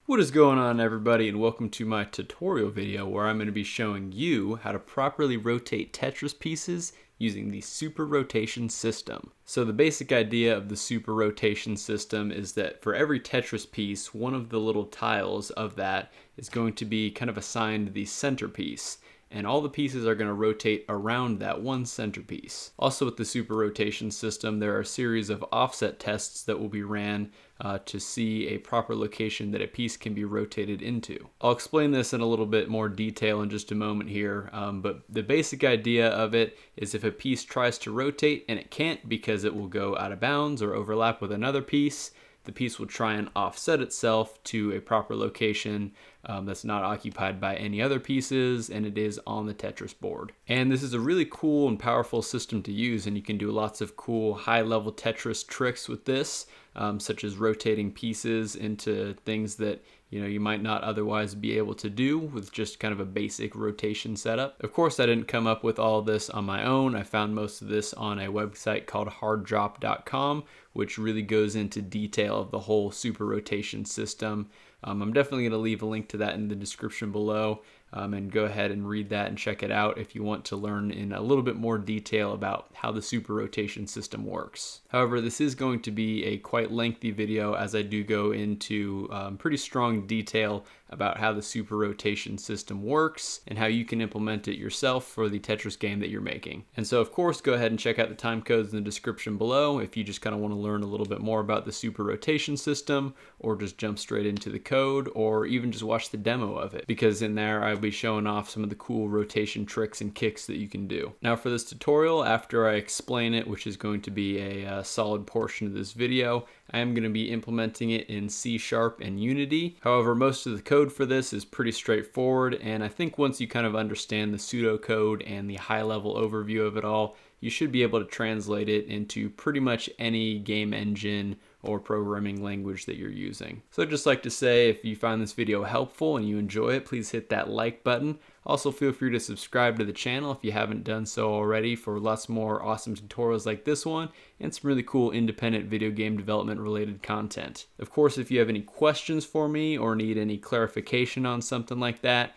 What is going on, everybody, and welcome to my tutorial video where I'm going to be showing you how to properly rotate Tetris pieces using the super rotation system. So the basic idea of the super rotation system is that for every Tetris piece, one of the little tiles of that is going to be kind of assigned the centerpiece, and all the pieces are going to rotate around that one centerpiece. Also with the super rotation system, there are a series of offset tests that will be ran to see a proper location that a piece can be rotated into. I'll explain this in a little bit more detail in just a moment here, but the basic idea of it is if a piece tries to rotate and it can't because it will go out of bounds or overlap with another piece, the piece will try and offset itself to a proper location that's not occupied by any other pieces, and it is on the Tetris board. And this is a really cool and powerful system to use, and you can do lots of cool high-level Tetris tricks with this, such as rotating pieces into things that you might not otherwise be able to do with just kind of a basic rotation setup. Of course, I didn't come up with all this on my own. I found most of this on a website called harddrop.com, which really goes into detail of the whole super rotation system. I'm definitely going to leave a link to that in the description below, and go ahead and read that and check it out if you want to learn in a little bit more detail about how the super rotation system works. However, this is going to be a quite lengthy video, as I do go into pretty strong detail about how the super rotation system works and how you can implement it yourself for the Tetris game that you're making. And so of course, go ahead and check out the time codes in the description below if you just kind of want to learn a little bit more about the super rotation system, or just jump straight into the code, or even just watch the demo of it, because in there I'll be showing off some of the cool rotation tricks and kicks that you can do. Now for this tutorial, after I explain it, which is going to be a solid portion of this video, I am going to be implementing it in C# and Unity. However, most of the code for this is pretty straightforward, and I think once you kind of understand the pseudocode and the high-level overview of it all, you should be able to translate it into pretty much any game engine or programming language that you're using. So I'd just like to say, if you find this video helpful and you enjoy it, please hit that like button. Also, feel free to subscribe to the channel if you haven't done so already for lots more awesome tutorials like this one and some really cool independent video game development related content. Of course, if you have any questions for me or need any clarification on something like that,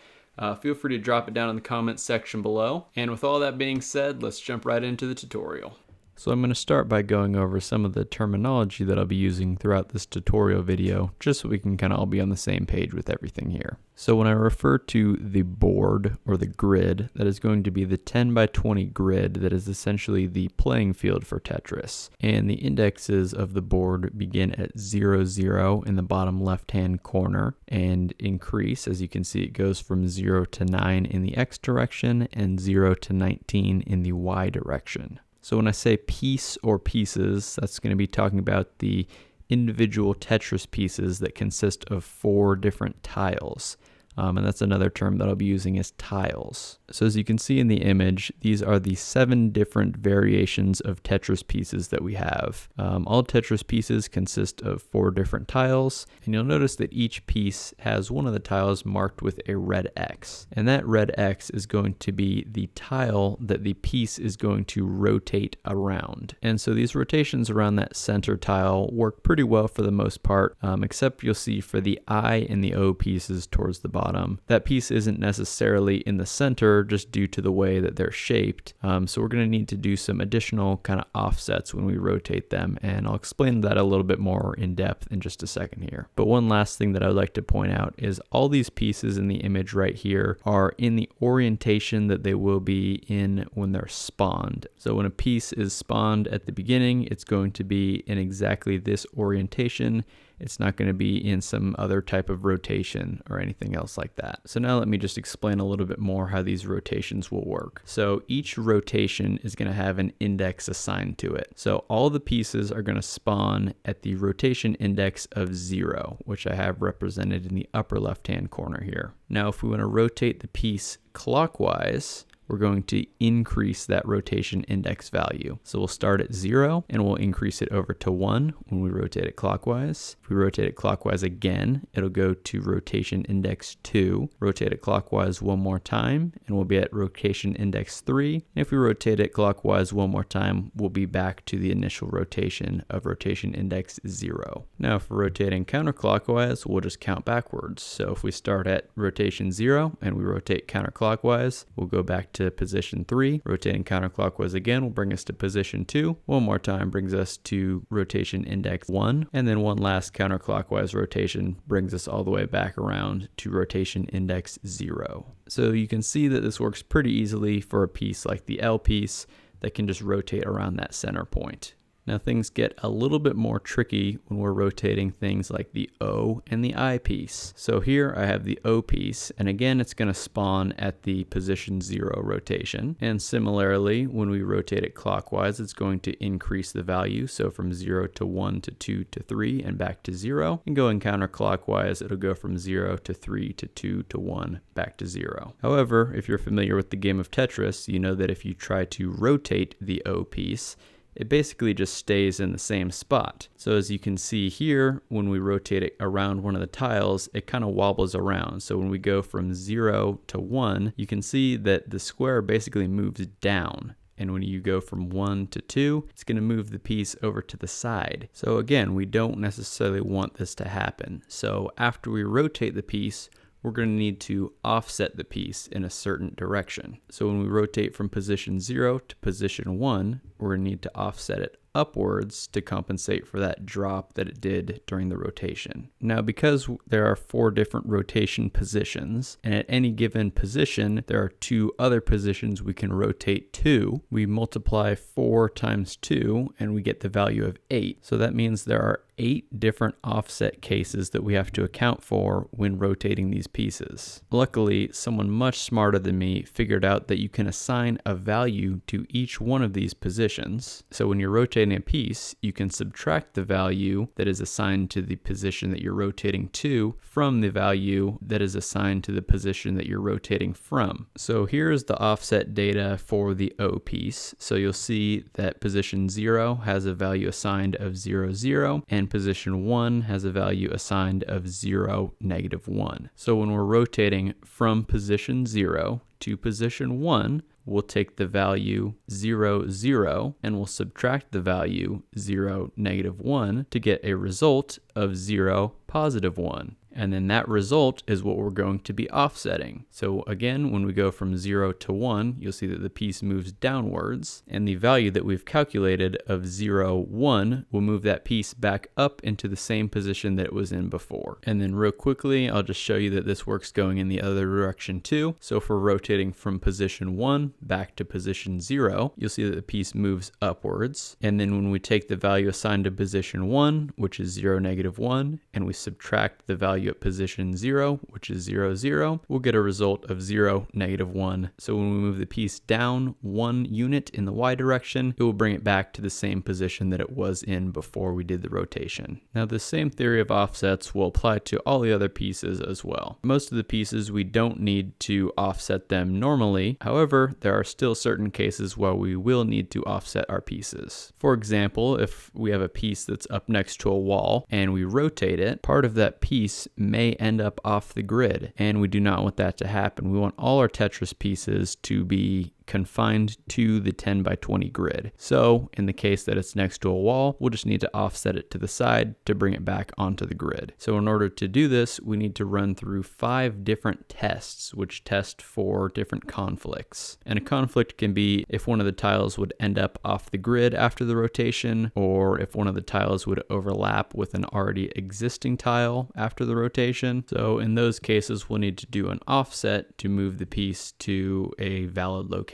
feel free to drop it down in the comments section below. And with all that being said, let's jump right into the tutorial. So I'm going to start by going over some of the terminology that I'll be using throughout this tutorial video, just so we can kind of all be on the same page with everything here. So when I refer to the board or the grid, that is going to be the 10 by 20 grid that is essentially the playing field for Tetris. And the indexes of the board begin at 0, 0 in the bottom left-hand corner and increase. As you can see, it goes from 0 to 9 in the X direction and 0 to 19 in the Y direction. So when I say piece or pieces, that's going to be talking about the individual Tetris pieces that consist of 4 different tiles. And that's another term that I'll be using as tiles. So as you can see in the image, these are the 7 different variations of Tetris pieces that we have. All Tetris pieces consist of 4 different tiles, and you'll notice that each piece has one of the tiles marked with a red X. And that red X is going to be the tile that the piece is going to rotate around. And so these rotations around that center tile work pretty well for the most part, except you'll see for the I and the O pieces towards the bottom, that piece isn't necessarily in the center just due to the way that they're shaped. So we're going to need to do some additional kind of offsets when we rotate them, and I'll explain that a little bit more in depth in just a second here. But one last thing that I would like to point out is all these pieces in the image right here are in the orientation that they will be in when they're spawned. So when a piece is spawned at the beginning, it's going to be in exactly this orientation. It's not going to be in some other type of rotation or anything else like that. So now let me just explain a little bit more how these rotations will work. So each rotation is going to have an index assigned to it. So all the pieces are going to spawn at the rotation index of 0, which I have represented in the upper left-hand corner here. Now, if we want to rotate the piece clockwise, we're going to increase that rotation index value. So we'll start at 0 and we'll increase it over to 1 when we rotate it clockwise. If we rotate it clockwise again, it'll go to rotation index 2. Rotate it clockwise one more time and we'll be at rotation index 3. And if we rotate it clockwise one more time, we'll be back to the initial rotation of rotation index 0. Now if we're rotating counterclockwise, we'll just count backwards. So if we start at rotation 0 and we rotate counterclockwise, we'll go back to position 3. Rotating counterclockwise again will bring us to position 2. One more time brings us to rotation index 1. And then one last counterclockwise rotation brings us all the way back around to rotation index 0. So you can see that this works pretty easily for a piece like the L piece that can just rotate around that center point. Now things get a little bit more tricky when we're rotating things like the O and the I piece. So here I have the O piece, and again it's going to spawn at the position 0 rotation. And similarly, when we rotate it clockwise, it's going to increase the value. So from 0 to 1 to 2 to 3 and back to 0. And going counterclockwise, it'll go from 0 to 3 to 2 to 1 back to 0. However, if you're familiar with the game of Tetris, you know that if you try to rotate the O piece, it basically just stays in the same spot. So as you can see here, when we rotate it around one of the tiles, it kind of wobbles around. So when we go from 0 to 1, you can see that the square basically moves down. And when you go from 1 to 2, it's going to move the piece over to the side. So again, we don't necessarily want this to happen. So after we rotate the piece, we're going to need to offset the piece in a certain direction. So when we rotate from position 0 to position 1, we're going to need to offset it upwards to compensate for that drop that it did during the rotation. Now, because there are 4 different rotation positions, and at any given position, there are 2 other positions we can rotate to, we multiply 4 times 2 and we get the value of 8. So that means there are 8 different offset cases that we have to account for when rotating these pieces. Luckily, someone much smarter than me figured out that you can assign a value to each one of these positions. So when you're rotating a piece, you can subtract the value that is assigned to the position that you're rotating to from the value that is assigned to the position that you're rotating from. So here's the offset data for the O piece. So you'll see that position 0 has a value assigned of 0, 0, and position 1 has a value assigned of 0, -1. So when we're rotating from position 0 to position 1, we'll take the value 0, 0, and we'll subtract the value 0, -1 to get a result of 0, +1. And then that result is what we're going to be offsetting. So again, when we go from 0 to 1, you'll see that the piece moves downwards, and the value that we've calculated of 0, 1 will move that piece back up into the same position that it was in before. And then real quickly, I'll just show you that this works going in the other direction too. So if we're rotating from position 1 back to position 0, you'll see that the piece moves upwards. And then when we take the value assigned to position 1, which is 0, -1, and we subtract the value at position 0, which is 0, 0, we'll get a result of 0, -1. So when we move the piece down 1 unit in the Y direction, it will bring it back to the same position that it was in before we did the rotation. Now the same theory of offsets will apply to all the other pieces as well. Most of the pieces we don't need to offset them normally. However, there are still certain cases where we will need to offset our pieces. For example, if we have a piece that's up next to a wall and we rotate it, part of that piece may end up off the grid, and we do not want that to happen. We want all our Tetris pieces to be confined to the 10 by 20 grid. So in the case that it's next to a wall, we'll just need to offset it to the side to bring it back onto the grid. So in order to do this, we need to run through 5 different tests, which test for different conflicts. And a conflict can be if one of the tiles would end up off the grid after the rotation, or if one of the tiles would overlap with an already existing tile after the rotation. So in those cases, we'll need to do an offset to move the piece to a valid location.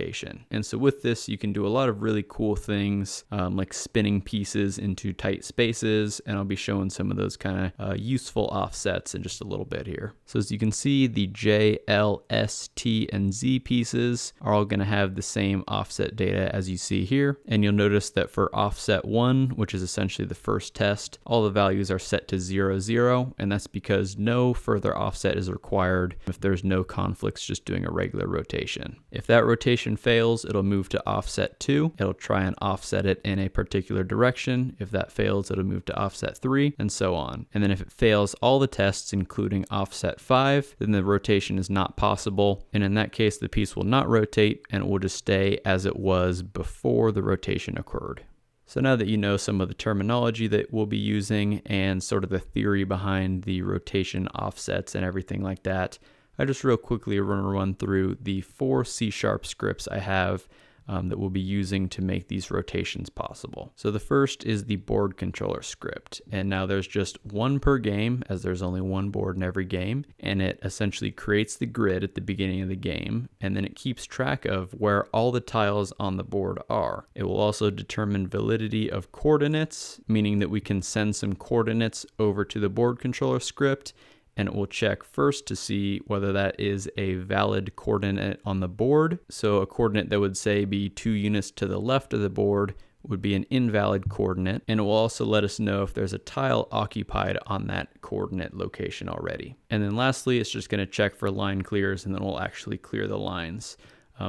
And so with this, you can do a lot of really cool things like spinning pieces into tight spaces, and I'll be showing some of those kind of useful offsets in just a little bit here. So as you can see, the J, L, S, T, and Z pieces are all going to have the same offset data as you see here, and you'll notice that for offset 1, which is essentially the first test, all the values are set to 0, 0, and that's because no further offset is required if there's no conflicts just doing a regular rotation. If that rotation rotation fails, it'll move to offset 2. It'll try and offset it in a particular direction. If that fails, it'll move to offset 3, and so on. And then if it fails all the tests, including offset 5, then the rotation is not possible. And in that case, the piece will not rotate and it will just stay as it was before the rotation occurred. So now that you know some of the terminology that we'll be using and sort of the theory behind the rotation offsets and everything like that, I just real quickly want to run through the 4 C# scripts I have that we'll be using to make these rotations possible. So the first is the board controller script. And now there's just one per game, as there's only one board in every game. And it essentially creates the grid at the beginning of the game. And then it keeps track of where all the tiles on the board are. It will also determine validity of coordinates, meaning that we can send some coordinates over to the board controller script, and it will check first to see whether that is a valid coordinate on the board. So a coordinate that would say be 2 units to the left of the board would be an invalid coordinate, and it will also let us know if there's a tile occupied on that coordinate location already. And then lastly, it's just going to check for line clears, and then we'll actually clear the lines.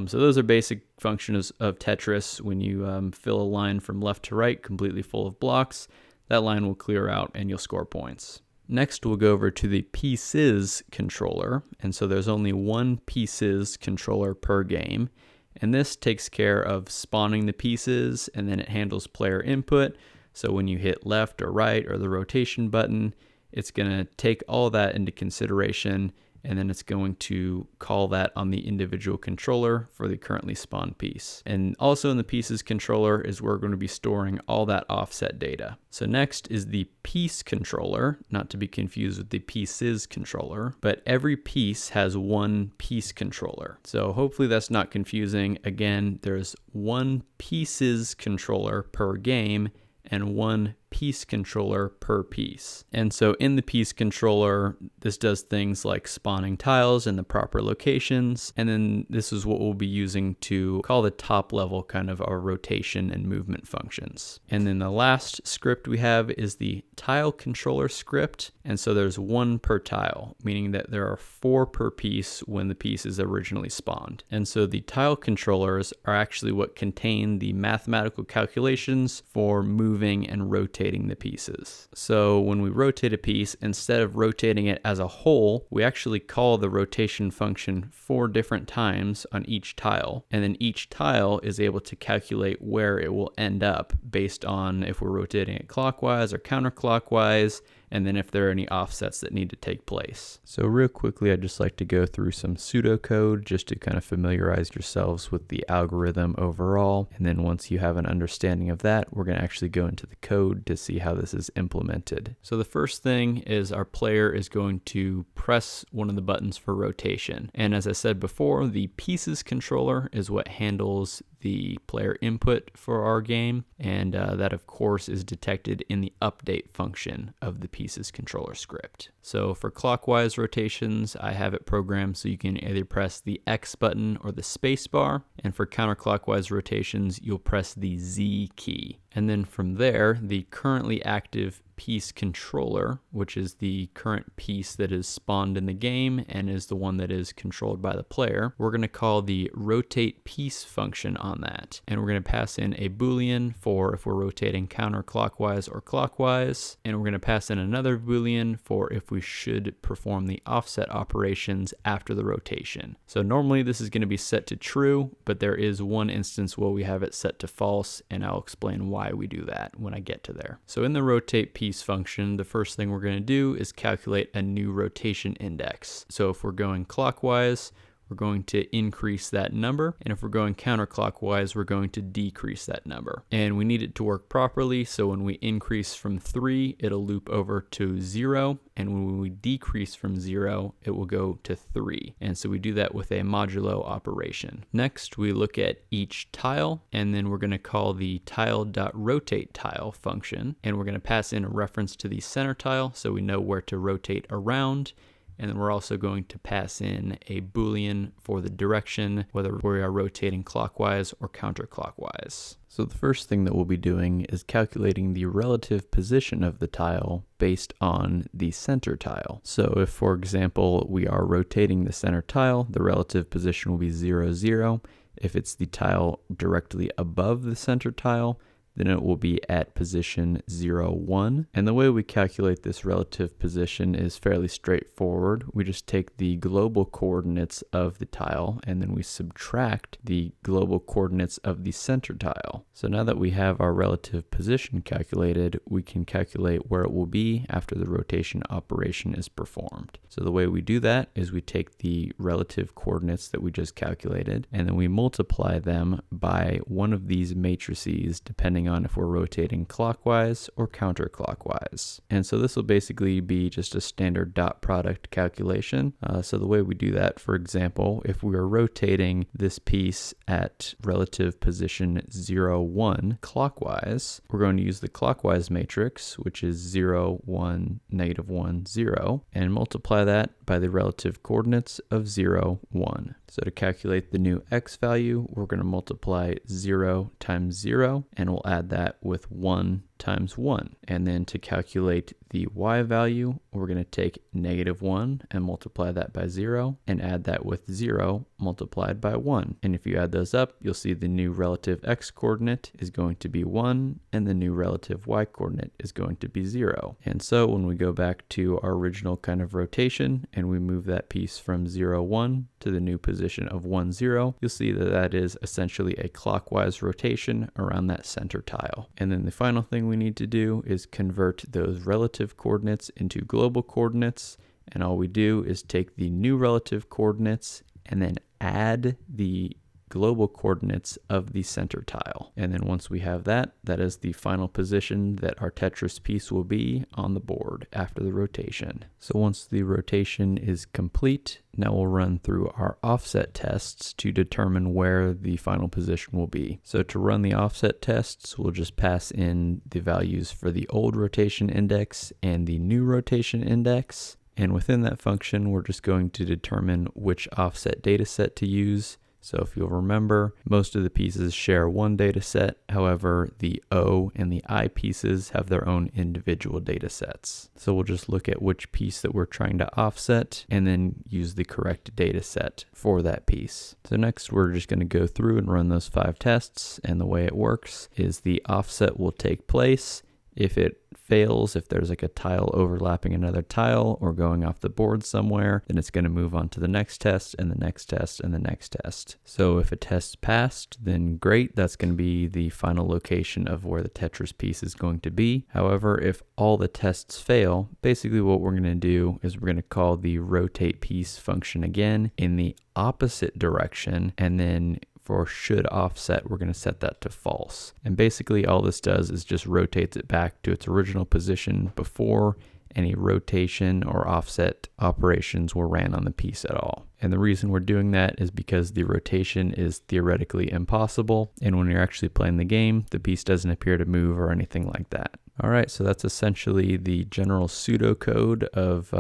So those are basic functions of Tetris. When you fill a line from left to right completely full of blocks, that line will clear out and you'll score points. Next, we'll go over to the PiecesController, and so there's only one PiecesController per game, and this takes care of spawning the pieces, and then it handles player input. So when you hit left or right or the rotation button, it's going to take all that into consideration, and then it's going to call that on the individual controller for the currently spawned piece. And also in the PiecesController is where we're going to be storing all that offset data. So next is the PieceController, not to be confused with the PiecesController, but every piece has one PieceController. So hopefully that's not confusing. Again, there's one PiecesController per game and one PieceController per piece. And so in the PieceController, this does things like spawning tiles in the proper locations. And then this is what we'll be using to call the top level kind of our rotation and movement functions. And then the last script we have is the TileController script. And so there's one per tile, meaning that there are 4 per piece when the piece is originally spawned. And so the tile controllers are actually what contain the mathematical calculations for moving and rotating the pieces. So when we rotate a piece, instead of rotating it as a whole, we actually call the rotation function 4 different times on each tile. And then each tile is able to calculate where it will end up based on if we're rotating it clockwise or counterclockwise, and then if there are any offsets that need to take place. So real quickly, I'd just like to go through some pseudocode just to kind of familiarize yourselves with the algorithm overall. And then once you have an understanding of that, we're going to actually go into the code to see how this is implemented. So the first thing is our player is going to press one of the buttons for rotation. And as I said before, the PiecesController is what handles the player input for our game, and that of course is detected in the update function of the PiecesController script. So for clockwise rotations, I have it programmed so you can either press the X button or the space bar, and for counterclockwise rotations, you'll press the Z key. And then from there, the currently active PieceController, which is the current piece that is spawned in the game and is the one that is controlled by the player, we're going to call the rotate piece function on that. And we're going to pass in a Boolean for if we're rotating counterclockwise or clockwise. And we're going to pass in another Boolean for if we should perform the offset operations after the rotation. So normally this is going to be set to true, but there is one instance where we have it set to false, and I'll explain why we do that when I get to there. So in the rotate piece function, the first thing we're going to do is calculate a new rotation index. So if we're going clockwise, we're going to increase that number, and if we're going counterclockwise, we're going to decrease that number. And we need it to work properly, so when we increase from 3, it'll loop over to 0, and when we decrease from 0, it will go to 3. And so we do that with a modulo operation. Next, we look at each tile, and then we're going to call the tile.rotateTile function, and we're going to pass in a reference to the center tile so we know where to rotate around. And then we're also going to pass in a Boolean for the direction, whether we are rotating clockwise or counterclockwise. So the first thing that we'll be doing is calculating the relative position of the tile based on the center tile. So if, for example, we are rotating the center tile, the relative position will be 0, 0. If it's the tile directly above the center tile, then it will be at position 0, 1. And the way we calculate this relative position is fairly straightforward. We just take the global coordinates of the tile and then we subtract the global coordinates of the center tile. So now that we have our relative position calculated, we can calculate where it will be after the rotation operation is performed. So the way we do that is we take the relative coordinates that we just calculated and then we multiply them by one of these matrices depending on if we're rotating clockwise or counterclockwise. And so this will basically be just a standard dot product calculation. So the way we do that, for example, if we are rotating this piece at relative position 0, 1 clockwise, we're going to use the clockwise matrix, which is 0, 1, -1, 0, and multiply that by the relative coordinates of 0, 1. So to calculate the new x value, we're going to multiply 0 times 0, and we'll add that with 1 times 1. And then to calculate the y value, we're going to take -1 and multiply that by 0 and add that with 0 multiplied by 1. And if you add those up, you'll see the new relative x coordinate is going to be 1 and the new relative y coordinate is going to be 0. And so when we go back to our original kind of rotation and we move that piece from 0, 1 to the new position of 1, 0, you'll see that that is essentially a clockwise rotation around that center tile. And then the final thing we need to do is convert those relative coordinates into global coordinates, and all we do is take the new relative coordinates and then add the global coordinates of the center tile. And then once we have that, that is the final position that our Tetris piece will be on the board after the rotation. So once the rotation is complete, now we'll run through our offset tests to determine where the final position will be. So to run the offset tests, we'll just pass in the values for the old rotation index and the new rotation index. And within that function, we're just going to determine which offset data set to use. So if you'll remember, most of the pieces share one data set. However, the O and the I pieces have their own individual data sets. So we'll just look at which piece that we're trying to offset and then use the correct data set for that piece. So next, we're just going to go through and run those 5 tests. And the way it works is the offset will take place. If it fails, if there's like a tile overlapping another tile or going off the board somewhere, then it's going to move on to the next test and the next test and the next test. So if a test passed, then great, that's going to be the final location of where the Tetris piece is going to be. However, if all the tests fail, basically what we're going to do is we're going to call the rotate piece function again in the opposite direction, and then for should offset, we're going to set that to false. And basically all this does is just rotates it back to its original position before any rotation or offset operations were ran on the piece at all. And the reason we're doing that is because the rotation is theoretically impossible, and when you're actually playing the game, the piece doesn't appear to move or anything like that. All right, so that's essentially the general pseudocode of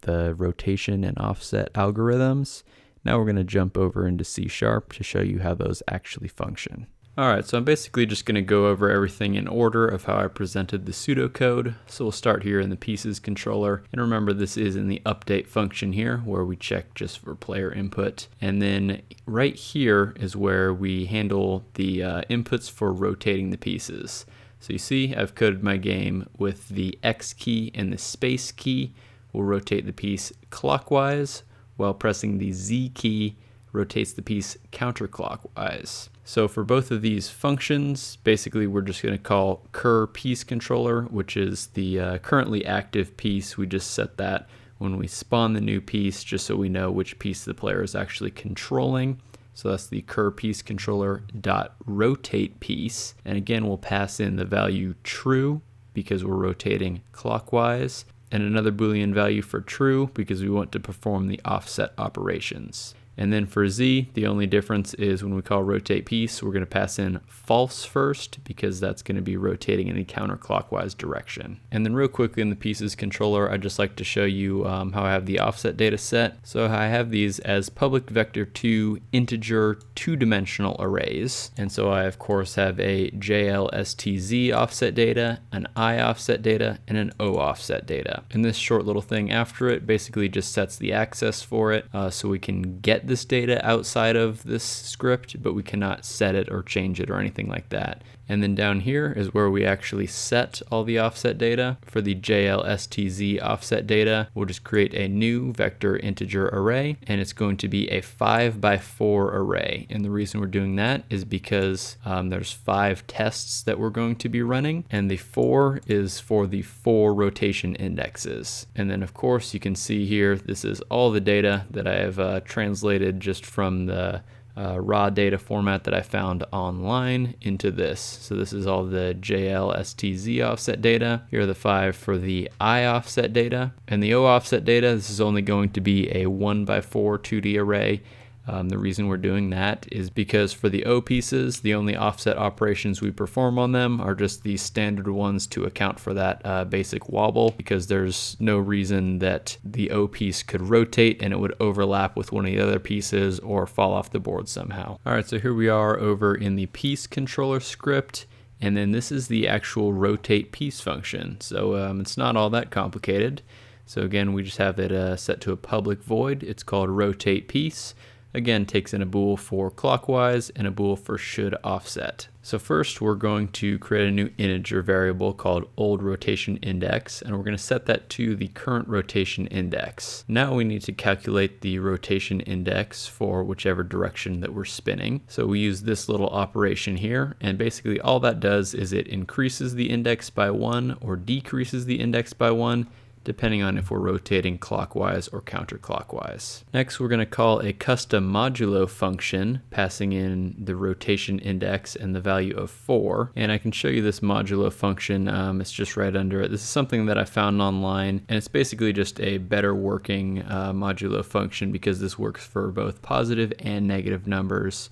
the rotation and offset algorithms. Now we're going to jump over into C# to show you how those actually function. All right, so I'm basically just going to go over everything in order of how I presented the pseudocode. So we'll start here in the Pieces controller. And remember, this is in the update function here where we check just for player input. And then right here is where we handle the inputs for rotating the pieces. So you see, I've coded my game with the X key and the space key. We'll rotate the piece clockwise, while pressing the Z key rotates the piece counterclockwise. So for both of these functions, basically we're just going to call cur PieceController, which is the currently active piece. We just set that when we spawn the new piece, just so we know which piece the player is actually controlling. So that's the cur PieceController.rotate piece. And again, we'll pass in the value true because we're rotating clockwise, and another Boolean value for true because we want to perform the offset operations. And then for Z, the only difference is when we call rotate piece, we're going to pass in false first because that's going to be rotating in the counterclockwise direction. And then real quickly in the Pieces controller, I'd just like to show you how I have the offset data set. So I have these as public vector 2 integer 2-dimensional arrays. And so I of course have a JLSTZ offset data, an I offset data, and an O offset data. And this short little thing after it basically just sets the access for it so we can get this data outside of this script, but we cannot set it or change it or anything like that. And then down here is where we actually set all the offset data. For the JLSTZ offset data, we'll just create a new vector integer array, and it's going to be a 5x4 array. And the reason we're doing that is because there's 5 tests that we're going to be running, and the 4 is for the 4 rotation indexes. And then of course you can see here, this is all the data that I have translated just from the raw data format that I found online into this. So this is all the JLSTZ offset data. Here are the 5 for the I offset data. And the O offset data, this is only going to be a 1x4 2D array. The reason we're doing that is because for the O pieces, the only offset operations we perform on them are just the standard ones to account for that basic wobble, because there's no reason that the O piece could rotate and it would overlap with one of the other pieces or fall off the board somehow. All right, so here we are over in the PieceController script. And then this is the actual rotate piece function. So it's not all that complicated. So again, we just have it set to a public void. It's called rotate piece. Again, takes in a bool for clockwise and a bool for should offset. So first we're going to create a new integer variable called old rotation index, and we're going to set that to the current rotation index. Now we need to calculate the rotation index for whichever direction that we're spinning. So we use this little operation here, and basically all that does is it increases the index by 1 or decreases the index by 1, depending on if we're rotating clockwise or counterclockwise. Next, we're going to call a custom modulo function, passing in the rotation index and the value of 4. And I can show you this modulo function. It's just right under it. This is something that I found online, and it's basically just a better working modulo function, because this works for both positive and negative numbers.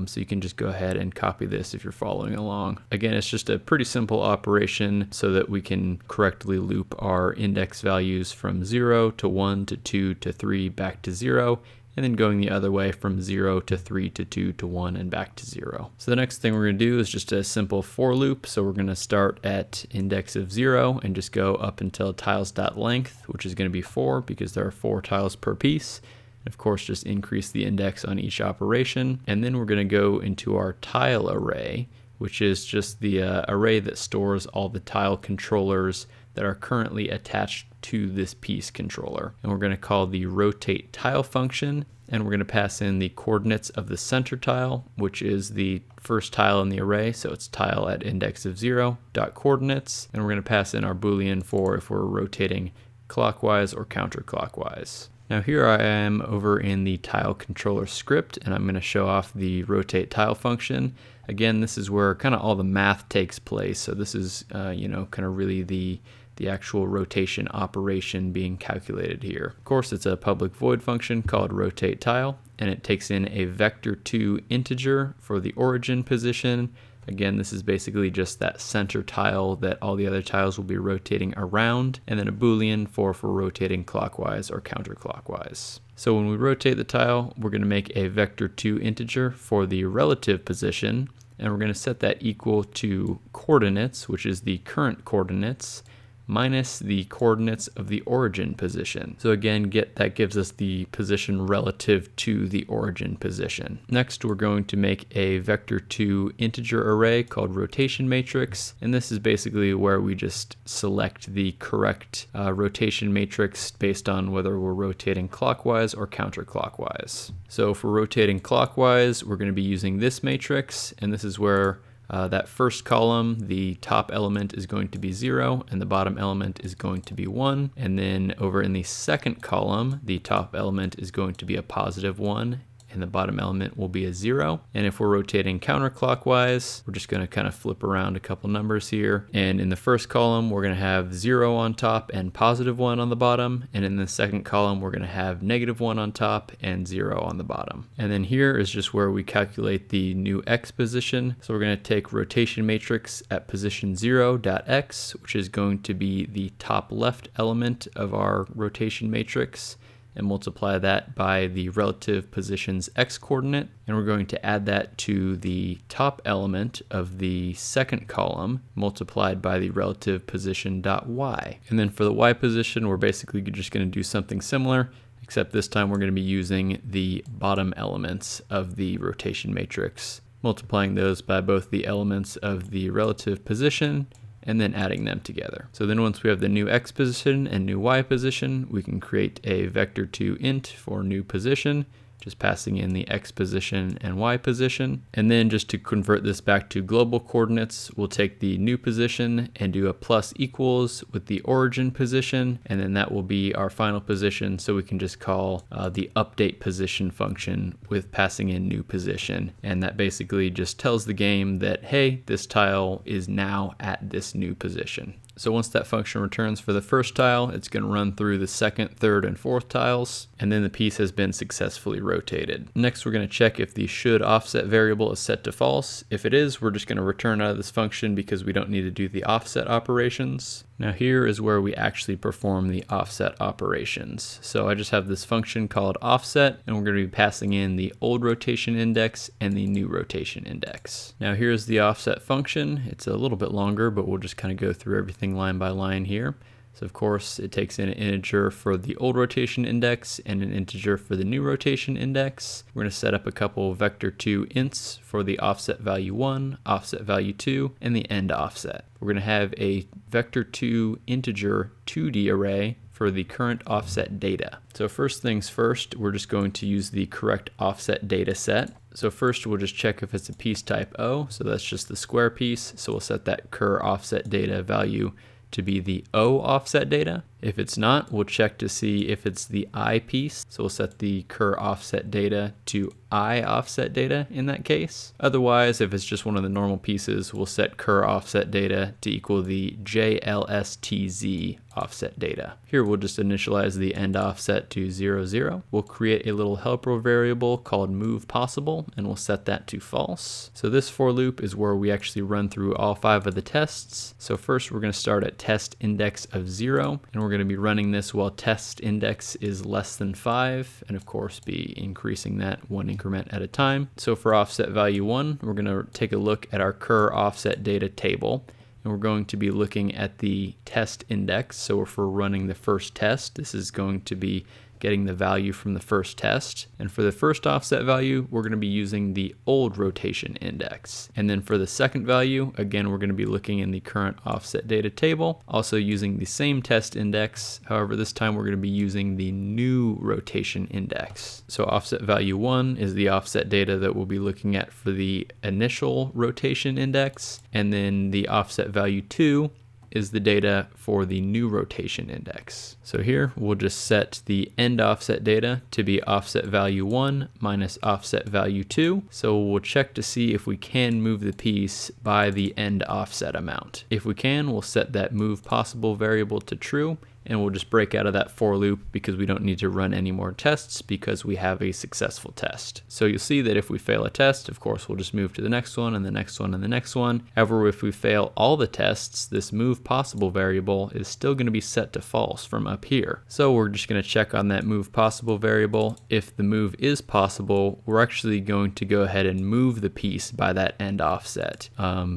So you can just go ahead and copy this if you're following along. Again, it's just a pretty simple operation so that we can correctly loop our index values from 0 to 1 to 2 to 3 back to 0, and then going the other way from 0 to 3 to 2 to 1 and back to 0. So the next thing we're going to do is just a simple for loop. So we're going to start at index of 0 and just go up until tiles.length, which is going to be 4 because there are 4 tiles per piece. Of course, just increase the index on each operation. And then we're going to go into our tile array, which is just the array that stores all the tile controllers that are currently attached to this piece controller. And we're going to call the rotate tile function, and we're going to pass in the coordinates of the center tile, which is the first tile in the array. So it's tile at index of 0 dot coordinates. And we're going to pass in our Boolean for if we're rotating clockwise or counterclockwise. Now here I am over in the TileController script, and I'm going to show off the rotate tile function. Again, this is where kind of all the math takes place. So this is, kind of really the actual rotation operation being calculated here. Of course, it's a public void function called rotate tile, and it takes in a vector2 integer for the origin position. Again, this is basically just that center tile that all the other tiles will be rotating around, and then a Boolean for rotating clockwise or counterclockwise. So when we rotate the tile, we're going to make a vector2 integer for the relative position, and we're going to set that equal to coordinates, which is the current coordinates, minus the coordinates of the origin position. So again, that gives us the position relative to the origin position. Next, we're going to make a vector2 integer array called rotation matrix, and this is basically where we just select the correct rotation matrix based on whether we're rotating clockwise or counterclockwise. So if we're rotating clockwise, we're going to be using this matrix, and this is where that first column, the top element is going to be 0 and the bottom element is going to be 1. And then over in the second column, the top element is going to be a positive 1 and the bottom element will be a 0. And if we're rotating counterclockwise, we're just going to kind of flip around a couple numbers here. And in the first column, we're going to have 0 on top and positive 1 on the bottom. And in the second column, we're going to have negative 1 on top and 0 on the bottom. And then here is just where we calculate the new x position. So we're going to take rotation matrix at position 0.x, which is going to be the top left element of our rotation matrix, and multiply that by the relative position's x coordinate, and we're going to add that to the top element of the second column multiplied by the relative position dot y. And then for the y position, we're basically just going to do something similar, except this time we're going to be using the bottom elements of the rotation matrix, multiplying those by both the elements of the relative position and then adding them together. So then once we have the new x position and new y position, we can create a vector2 int for new position, just passing in the x position and y position. And then just to convert this back to global coordinates, we'll take the new position and do a plus equals with the origin position, and then that will be our final position. So we can just call the update position function with passing in new position. And that basically just tells the game that, hey, this tile is now at this new position. So once that function returns for the first tile, it's going to run through the second, third, and fourth tiles, and then the piece has been successfully rotated. Next, we're going to check if the should offset variable is set to false. If it is, we're just going to return out of this function because we don't need to do the offset operations. Now here is where we actually perform the offset operations. So I just have this function called offset, and we're going to be passing in the old rotation index and the new rotation index. Now here's the offset function. It's a little bit longer, but we'll just kind of go through everything line by line here. So of course it takes in an integer for the old rotation index and an integer for the new rotation index. We're going to set up a couple vector2 ints for the offset value 1, offset value 2, and the end offset. We're going to have a vector2 integer 2D array for the current offset data. So first things first, we're just going to use the correct offset data set. So first we'll just check if it's a piece type O, so that's just the square piece. So we'll set that cur offset data value to be the O offset data. If it's not, we'll check to see if it's the I piece. So we'll set the cur offset data to I offset data in that case. Otherwise, if it's just one of the normal pieces, we'll set cur offset data to equal the JLSTZ offset data. Here we'll just initialize the end offset to 0, 0. We'll create a little helper variable called movePossible, and we'll set that to false. So this for loop is where we actually run through all 5 of the tests. So first we're going to start at test index of 0, and we're going to be running this while test index is less than 5, and of course be increasing that 1 increment at a time. So for offset value 1, we're going to take a look at our cur offset data table, and we're going to be looking at the test index. So if we're running the first test, this is going to be getting the value from the first test. And for the first offset value, we're going to be using the old rotation index. And then for the second value, again, we're going to be looking in the current offset data table, also using the same test index. However, this time we're going to be using the new rotation index. So offset value 1 is the offset data that we'll be looking at for the initial rotation index. And then the offset value 2 is the data for the new rotation index. So here we'll just set the end offset data to be offset value 1 minus offset value 2. So we'll check to see if we can move the piece by the end offset amount. If we can, we'll set that movePossible variable to true, and we'll just break out of that for loop because we don't need to run any more tests because we have a successful test. So you'll see that if we fail a test, of course, we'll just move to the next one and the next one and the next one. However, if we fail all the tests, this movePossible variable is still going to be set to false from up here. So we're just going to check on that movePossible variable. If the move is possible, we're actually going to go ahead and move the piece by that end offset.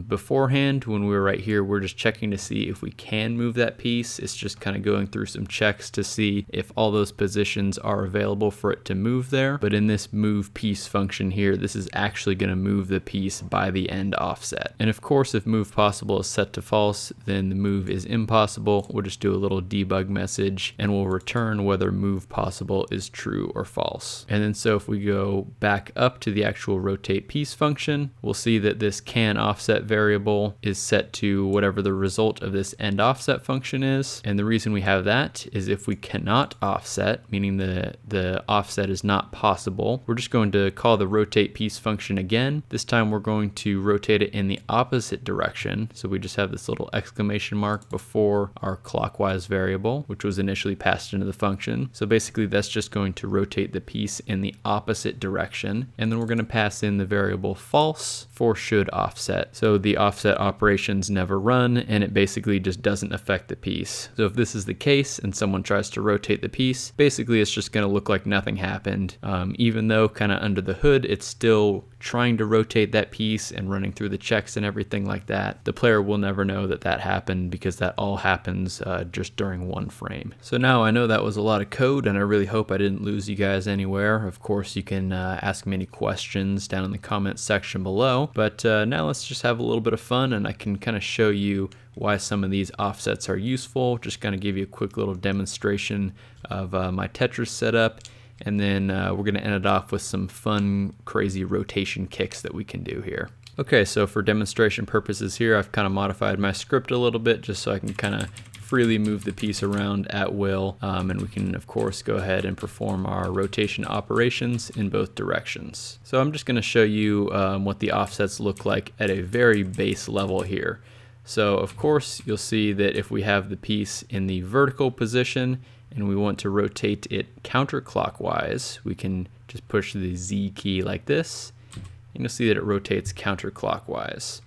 Beforehand, when we were right here, we're just checking to see if we can move that piece. It's just kind of going through some checks to see if all those positions are available for it to move there. But in this move piece function here, this is actually going to move the piece by the end offset. And of course, if movePossible is set to false, then the move is impossible. We'll just do a little debug message and we'll return whether movePossible is true or false. And then so if we go back up to the actual rotate piece function, we'll see that this can offset variable is set to whatever the result of this end offset function is. And the reason we have that is if we cannot offset, meaning the offset is not possible, we're just going to call the rotate piece function again. This time we're going to rotate it in the opposite direction. So we just have this little exclamation mark before our clockwise variable, which was initially passed into the function. So basically that's just going to rotate the piece in the opposite direction. And then we're going to pass in the variable false for should offset. So the offset operations never run and it basically just doesn't affect the piece. So if this is the the case and someone tries to rotate the piece, basically it's just going to look like nothing happened, even though kind of under the hood it's still trying to rotate that piece and running through the checks and everything like that. The player will never know that that happened because that all happens just during one frame. So now I know that was a lot of code, and I really hope I didn't lose you guys anywhere. Of course, you can ask me any questions down in the comments section below, but now let's just have a little bit of fun, and I can kind of show you why some of these offsets are useful. Just kind of give you a quick little demonstration of my Tetris setup. And then we're going to end it off with some fun, crazy rotation kicks that we can do here. Okay, so for demonstration purposes here, I've kind of modified my script a little bit just so I can kind of freely move the piece around at will. And we can, of course, go ahead and perform our rotation operations in both directions. So I'm just going to show you what the offsets look like at a very base level here. So, of course, you'll see that if we have the piece in the vertical position, and we want to rotate it counterclockwise, we can just push the Z key like this, and you'll see that it rotates counterclockwise.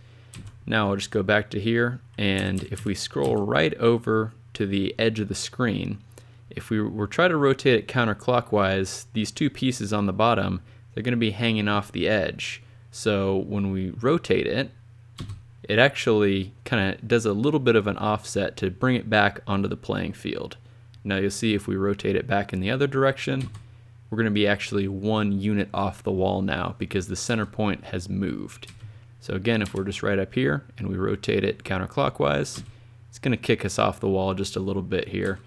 Now I'll just go back to here, and if we scroll right over to the edge of the screen, if we were trying to rotate it counterclockwise, these two pieces on the bottom, they're going to be hanging off the edge. So when we rotate it, it actually kind of does a little bit of an offset to bring it back onto the playing field. Now you'll see if we rotate it back in the other direction, we're going to be actually 1 unit off the wall now because the center point has moved. So again, if we're just right up here and we rotate it counterclockwise, it's going to kick us off the wall just a little bit here.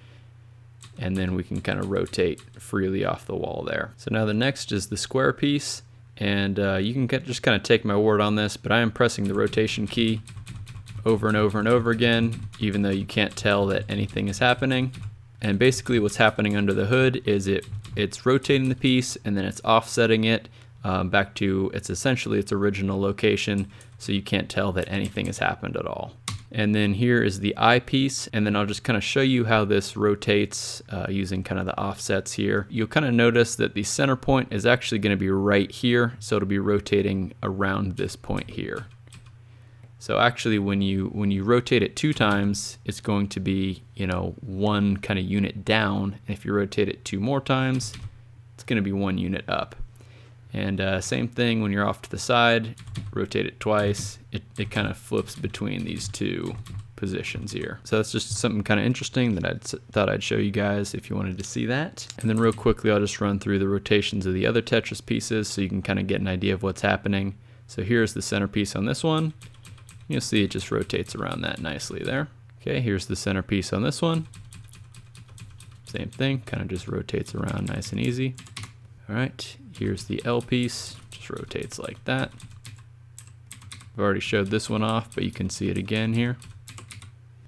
And then we can kind of rotate freely off the wall there. So now the next is the square piece. And you can just kind of take my word on this, but I am pressing the rotation key over and over and over again, even though you can't tell that anything is happening. And basically what's happening under the hood is it's rotating the piece and then it's offsetting it back to essentially its original location, so you can't tell that anything has happened at all. And then here is the eyepiece, and then I'll just kind of show you how this rotates using kind of the offsets here. You'll kind of notice that the center point is actually going to be right here, so it'll be rotating around this point here. So actually when you rotate it 2 times, it's going to be, 1 kind of unit down, and if you rotate it 2 more times, it's going to be 1 unit up. And same thing when you're off to the side, rotate it twice, it kind of flips between these 2 positions here. So that's just something kind of interesting that I thought I'd show you guys if you wanted to see that. And then real quickly, I'll just run through the rotations of the other Tetris pieces so you can kind of get an idea of what's happening. So here's the centerpiece on this one. You'll see it just rotates around that nicely there. Okay, here's the centerpiece on this one. Same thing, kind of just rotates around nice and easy. All right, here's the L piece, just rotates like that. I've already showed this one off, but you can see it again here.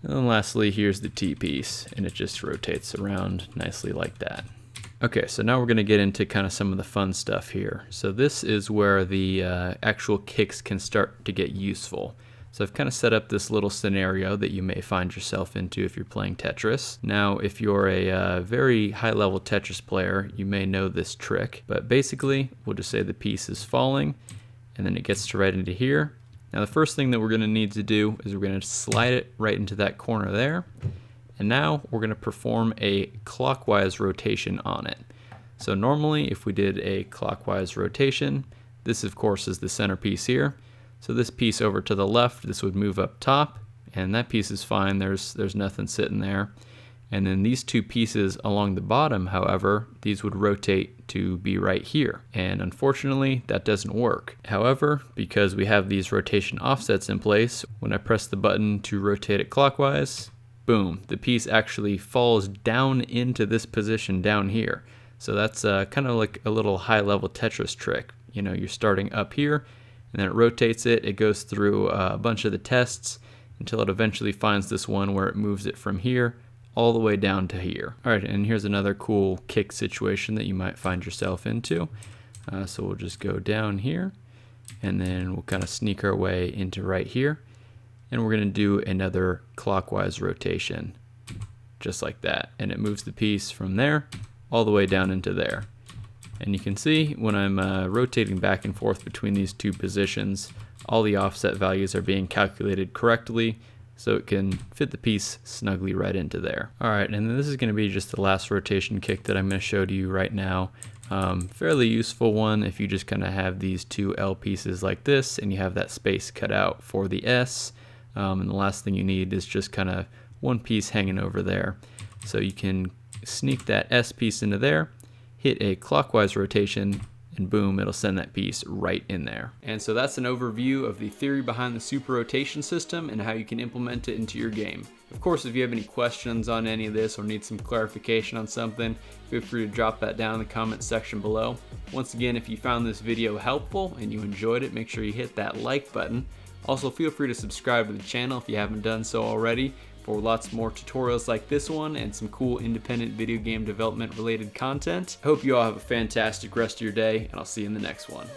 And then lastly, here's the T piece, and it just rotates around nicely like that. Okay, so now we're going to get into kind of some of the fun stuff here. So this is where the actual kicks can start to get useful. So I've kind of set up this little scenario that you may find yourself into if you're playing Tetris. Now, if you're a very high-level Tetris player, you may know this trick, but basically, we'll just say the piece is falling, and then it gets to right into here. Now, the first thing that we're going to need to do is we're going to slide it right into that corner there, and now we're going to perform a clockwise rotation on it. So normally, if we did a clockwise rotation, this, of course, is the centerpiece here. So this piece over to the left, this would move up top, and that piece is fine. There's nothing sitting there. And then these 2 pieces along the bottom, however, these would rotate to be right here. And unfortunately, that doesn't work. However, because we have these rotation offsets in place, when I press the button to rotate it clockwise, boom, the piece actually falls down into this position down here. So that's kind of like a little high-level Tetris trick. You're starting up here, and then it rotates it. It goes through a bunch of the tests until it eventually finds this one where it moves it from here all the way down to here. All right, and here's another cool kick situation that you might find yourself into. So we'll just go down here, and then we'll kind of sneak our way into right here, and we're going to do another clockwise rotation, just like that. And it moves the piece from there all the way down into there. And you can see when I'm rotating back and forth between these 2 positions, all the offset values are being calculated correctly so it can fit the piece snugly right into there. All right, and then this is going to be just the last rotation kick that I'm going to show to you right now. Fairly useful one if you just kind of have these two L pieces like this and you have that space cut out for the S. And the last thing you need is just kind of one piece hanging over there. So you can sneak that S piece into there, hit a clockwise rotation, and boom, it'll send that piece right in there. And so that's an overview of the theory behind the super rotation system and how you can implement it into your game. Of course, if you have any questions on any of this or need some clarification on something, feel free to drop that down in the comments section below. Once again, if you found this video helpful and you enjoyed it, make sure you hit that like button. Also, feel free to subscribe to the channel if you haven't done so already, for lots more tutorials like this one and some cool independent video game development related content. I hope you all have a fantastic rest of your day, and I'll see you in the next one.